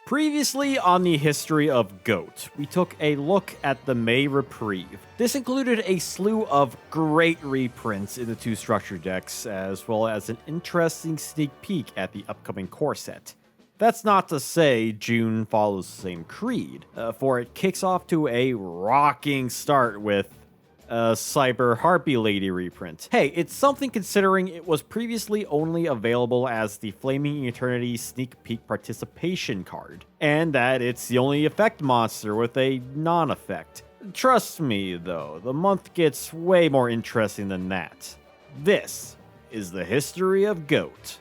Previously on the history of GOAT, we took a look at the May Reprieve. This included a slew of great reprints in the two structure decks, as well as an interesting sneak peek at the upcoming core set. That's not to say June follows the same creed, for it kicks off to a rocking start with Cyber Harpy Lady reprint. Hey, it's something considering it was previously only available as the Flaming Eternity Sneak Peek Participation card, and that it's the only effect monster with a non-effect. Trust me, though, the month gets way more interesting than that. This is the history of GOAT.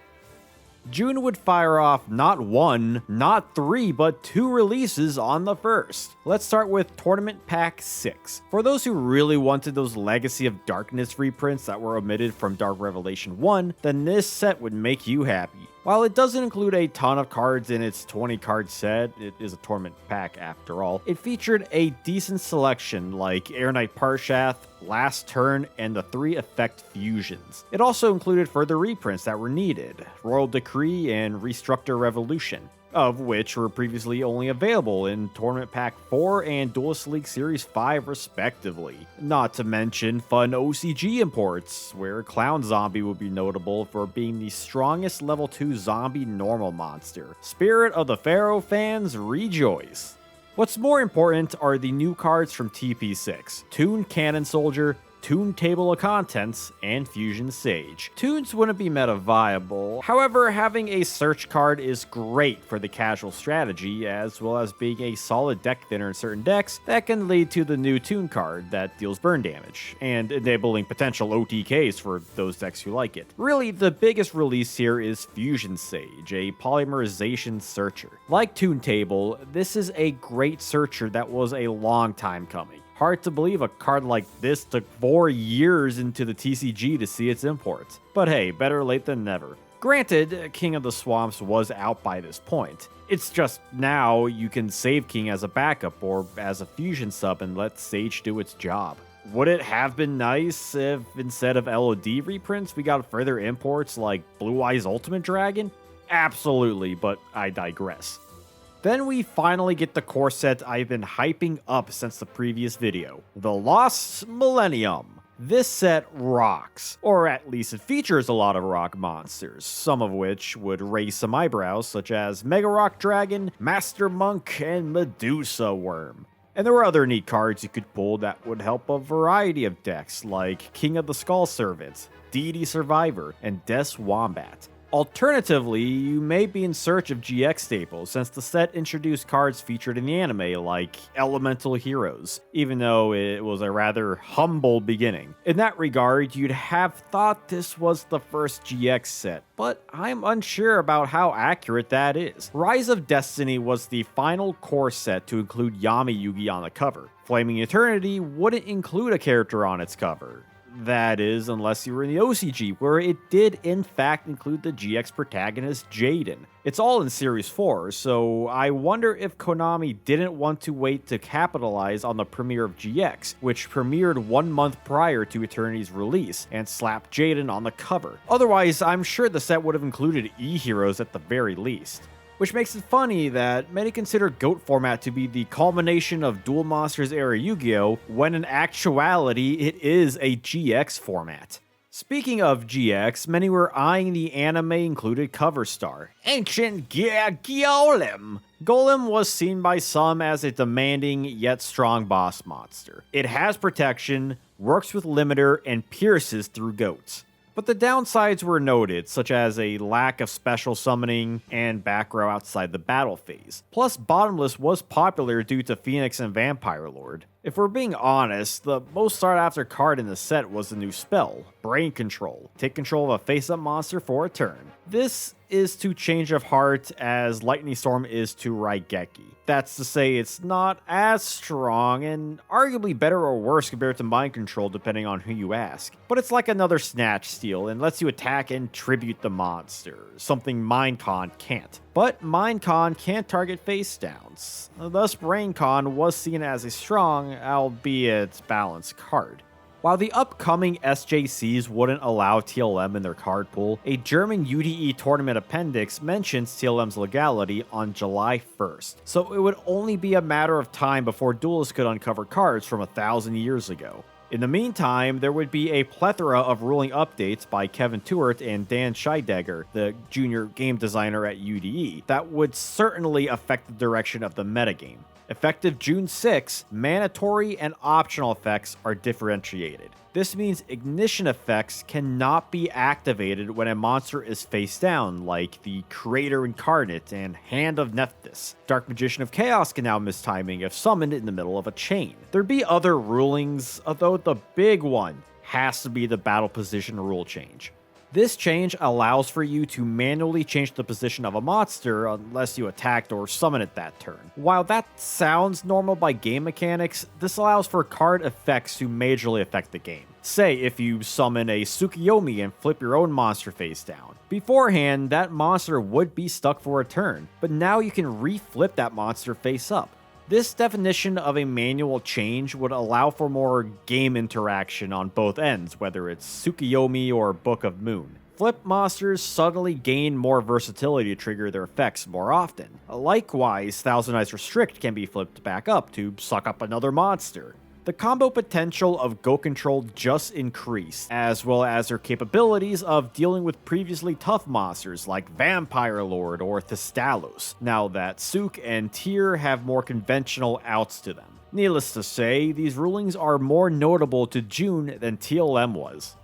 June would fire off not one, not three, but two releases on the first. Let's start with Tournament Pack 6. For those who really wanted those Legacy of Darkness reprints that were omitted from Dark Revelation 1, then this set would make you happy. While it doesn't include a ton of cards in its 20 card set, it is a tournament pack after all, it featured a decent selection like Air Knight Parshath, Last Turn, and the 3 effect fusions. It also included further reprints that were needed, Royal Decree and Restructor Revolution, of which were previously only available in Tournament Pack 4 and Duelist League Series 5 respectively. Not to mention fun OCG imports, where Clown Zombie would be notable for being the strongest level 2 zombie normal monster. Spirit of the Pharaoh fans, rejoice! What's more important are the new cards from TP6, Toon Cannon Soldier, Toon Table of Contents, and Fusion Sage. Toons wouldn't be meta viable, however having a search card is great for the casual strategy, as well as being a solid deck thinner in certain decks that can lead to the new Toon card that deals burn damage, and enabling potential OTKs for those decks who like it. Really, the biggest release here is Fusion Sage, a polymerization searcher. Like Toon Table, this is a great searcher that was a long time coming. Hard to believe a card like this took 4 years into the TCG to see its import. But hey, better late than never. Granted, King of the Swamps was out by this point. It's just now you can save King as a backup or as a fusion sub and let Sage do its job. Would it have been nice if instead of LOD reprints we got further imports like Blue Eyes Ultimate Dragon? Absolutely, but I digress. Then we finally get the core set I've been hyping up since the previous video, the Lost Millennium. This set rocks, or at least it features a lot of rock monsters, some of which would raise some eyebrows such as Mega Rock Dragon, Master Monk, and Medusa Worm. And there were other neat cards you could pull that would help a variety of decks like King of the Skull Servant, Deity Survivor, and Death's Wombat. Alternatively, you may be in search of GX staples since the set introduced cards featured in the anime like Elemental Heroes, even though it was a rather humble beginning. In that regard, you'd have thought this was the first GX set, but I'm unsure about how accurate that is. Rise of Destiny was the final core set to include Yami Yugi on the cover. Flaming Eternity wouldn't include a character on its cover. That is, unless you were in the OCG, where it did in fact include the GX protagonist Jaden. It's all in Series 4, so I wonder if Konami didn't want to wait to capitalize on the premiere of GX, which premiered 1 month prior to Eternity's release, and slapped Jaden on the cover. Otherwise, I'm sure the set would have included E-Heroes at the very least. Which makes it funny that many consider GOAT format to be the culmination of Duel Monsters era Yu-Gi-Oh!, when in actuality it is a GX format. Speaking of GX, many were eyeing the anime-included cover star, Ancient Golem. Golem was seen by some as a demanding yet strong boss monster. It has protection, works with limiter, and pierces through goats. But the downsides were noted, such as a lack of special summoning and back row outside the battle phase. Plus, Bottomless was popular due to Phoenix and Vampire Lord. If we're being honest, the most sought after card in the set was the new spell, Brain Control. Take control of a face-up monster for a turn. This is to Change of Heart as Lightning Storm is to Raigeki. That's to say it's not as strong and arguably better or worse compared to Mind Control depending on who you ask. But it's like another Snatch Steal and lets you attack and tribute the monster, something Mindcon can't. But Mindcon can't target face downs. Thus BrainCon was seen as a strong, albeit balanced card. While the upcoming SJCs wouldn't allow TLM in their card pool, a German UDE tournament appendix mentions TLM's legality on July 1st, so it would only be a matter of time before duelists could uncover cards from 1,000 years ago. In the meantime, there would be a plethora of ruling updates by Kevin Tuert and Dan Scheidegger, the junior game designer at UDE, that would certainly affect the direction of the metagame. Effective June 6, mandatory and optional effects are differentiated. This means ignition effects cannot be activated when a monster is face down, like the Creator Incarnate and Hand of Nephthys. Dark Magician of Chaos can now miss timing if summoned in the middle of a chain. There'd be other rulings, although the big one has to be the battle position rule change. This change allows for you to manually change the position of a monster unless you attacked or summoned it that turn. While that sounds normal by game mechanics, this allows for card effects to majorly affect the game. Say if you summon a Tsukiyomi and flip your own monster face down. Beforehand, that monster would be stuck for a turn, but now you can reflip that monster face up. This definition of a manual change would allow for more game interaction on both ends, whether it's Tsukiyomi or Book of Moon. Flip monsters suddenly gain more versatility to trigger their effects more often. Likewise, Thousand Eyes Restrict can be flipped back up to suck up another monster. The combo potential of Go Control just increased, as well as their capabilities of dealing with previously tough monsters like Vampire Lord or Thestalos, now that Suk and Tyr have more conventional outs to them. Needless to say, these rulings are more notable to June than TLM was.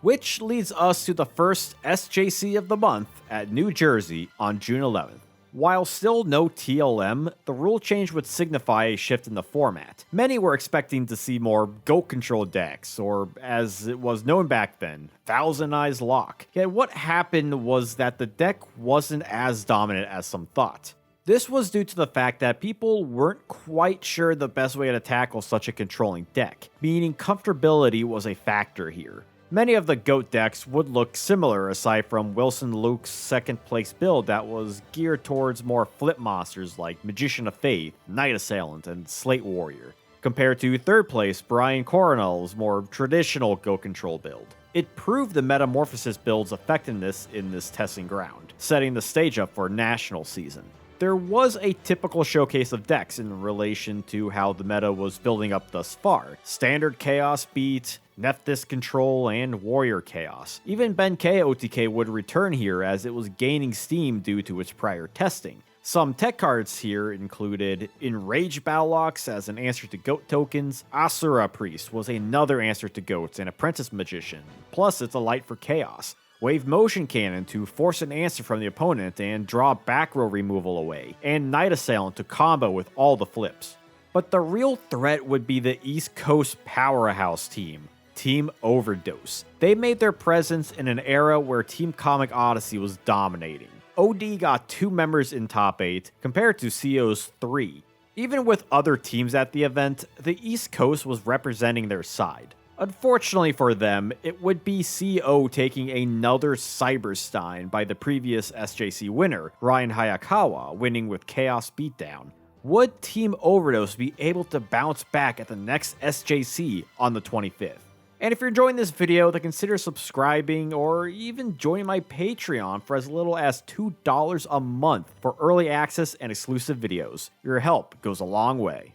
Which leads us to the first SJC of the month at New Jersey on June 11th. While still no TLM, the rule change would signify a shift in the format. Many were expecting to see more Go Control decks, or as it was known back then, Thousand Eyes Lock. Yet what happened was that the deck wasn't as dominant as some thought. This was due to the fact that people weren't quite sure the best way to tackle such a controlling deck, meaning comfortability was a factor here. Many of the GOAT decks would look similar aside from Wilson Luke's second place build that was geared towards more flip monsters like Magician of Faith, Night Assailant, and Slate Warrior, compared to third place Brian Coronel's more traditional Go Control build. It proved the Metamorphosis build's effectiveness in this testing ground, setting the stage up for national season. There was a typical showcase of decks in relation to how the meta was building up thus far. Standard Chaos beat, Nephthys Control, and Warrior Chaos. Even Ben-K OTK would return here as it was gaining steam due to its prior testing. Some tech cards here included Enraged Battleox as an answer to GOAT tokens, Asura Priest was another answer to GOATs and Apprentice Magician, plus it's a light for Chaos. Wave Motion Cannon to force an answer from the opponent and draw back row removal away, and Night Assailant to combo with all the flips. But the real threat would be the East Coast powerhouse team, Team Overdose. They made their presence in an era where Team Comic Odyssey was dominating. OD got 2 members in top 8 compared to CO's 3. Even with other teams at the event, the East Coast was representing their side. Unfortunately for them, it would be CO taking another Cyberstein by the previous SJC winner, Ryan Hayakawa, winning with Chaos Beatdown. Would Team Overdose be able to bounce back at the next SJC on the 25th? And if you're enjoying this video, then consider subscribing or even joining my Patreon for as little as $2 a month for early access and exclusive videos. Your help goes a long way.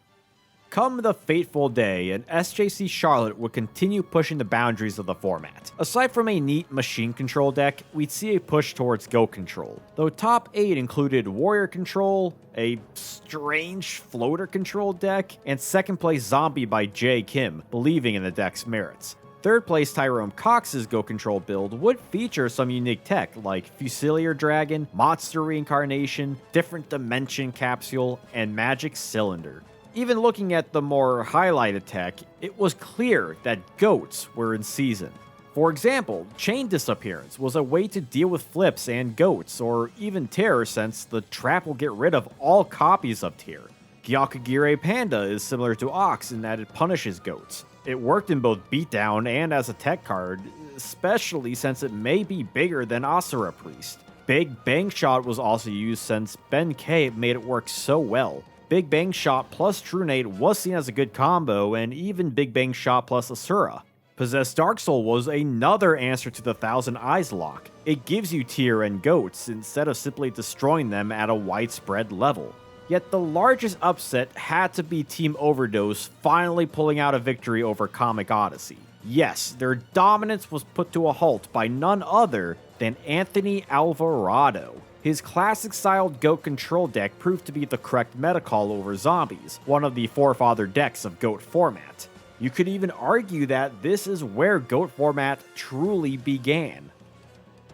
Come the fateful day, and SJC Charlotte would continue pushing the boundaries of the format. Aside from a neat machine control deck, we'd see a push towards Go Control, though top 8 included Warrior Control, a strange floater control deck, and second place Zombie by Jay Kim, believing in the deck's merits. Third place Tyrone Cox's Go Control build would feature some unique tech like Fusilier Dragon, Monster Reincarnation, Different Dimension Capsule, and Magic Cylinder. Even looking at the more highlighted tech, it was clear that GOATs were in season. For example, Chain Disappearance was a way to deal with flips and GOATs, or even Terror since the trap will get rid of all copies of Tyr. Gyakugire Panda is similar to Ox in that it punishes GOATs. It worked in both beatdown and as a tech card, especially since it may be bigger than Asura Priest. Big Bang Shot was also used since Ben-K made it work so well. Big Bang Shot plus Trunade was seen as a good combo, and even Big Bang Shot plus Asura. Possessed Dark Soul was another answer to the Thousand Eyes lock. It gives you tier N goats instead of simply destroying them at a widespread level. Yet the largest upset had to be Team Overdose finally pulling out a victory over Comic Odyssey. Yes, their dominance was put to a halt by none other than Anthony Alvarado. His classic-styled GOAT control deck proved to be the correct meta call over zombies, one of the forefather decks of GOAT format. You could even argue that this is where GOAT format truly began.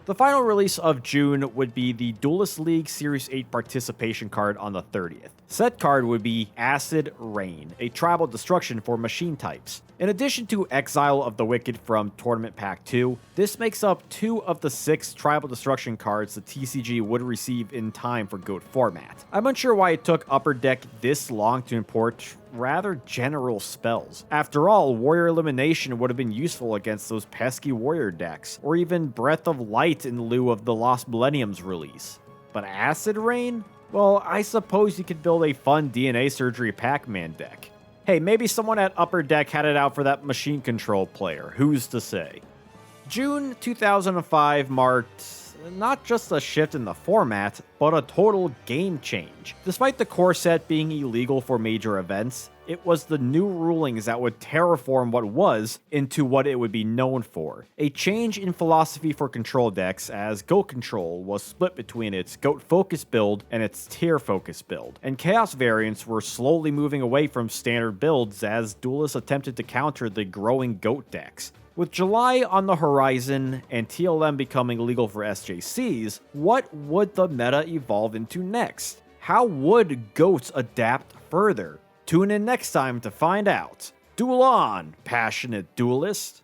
The final release of June would be the Duelist League Series 8 participation card on the 30th. Said card would be Acid Rain, a tribal destruction for machine types. In addition to Exile of the Wicked from Tournament Pack 2, this makes up 2 of the 6 tribal destruction cards the TCG would receive in time for GOAT format. I'm unsure why it took Upper Deck this long to import rather general spells. After all, Warrior Elimination would have been useful against those pesky Warrior decks, or even Breath of Light in lieu of the Lost Millennium's release. But Acid Rain? Well, I suppose you could build a fun DNA Surgery Pac-Man deck. Hey, maybe someone at Upper Deck had it out for that machine control player, who's to say? June 2005 marked not just a shift in the format, but a total game change. Despite the core set being illegal for major events, it was the new rulings that would terraform what was into what it would be known for. A change in philosophy for control decks, as GOAT Control was split between its GOAT Focus build and its Tier Focus build, and Chaos variants were slowly moving away from standard builds as duelists attempted to counter the growing GOAT decks. With July on the horizon and TLM becoming legal for SJCs, what would the meta evolve into next? How would GOATs adapt further? Tune in next time to find out. Duel on, passionate duelist!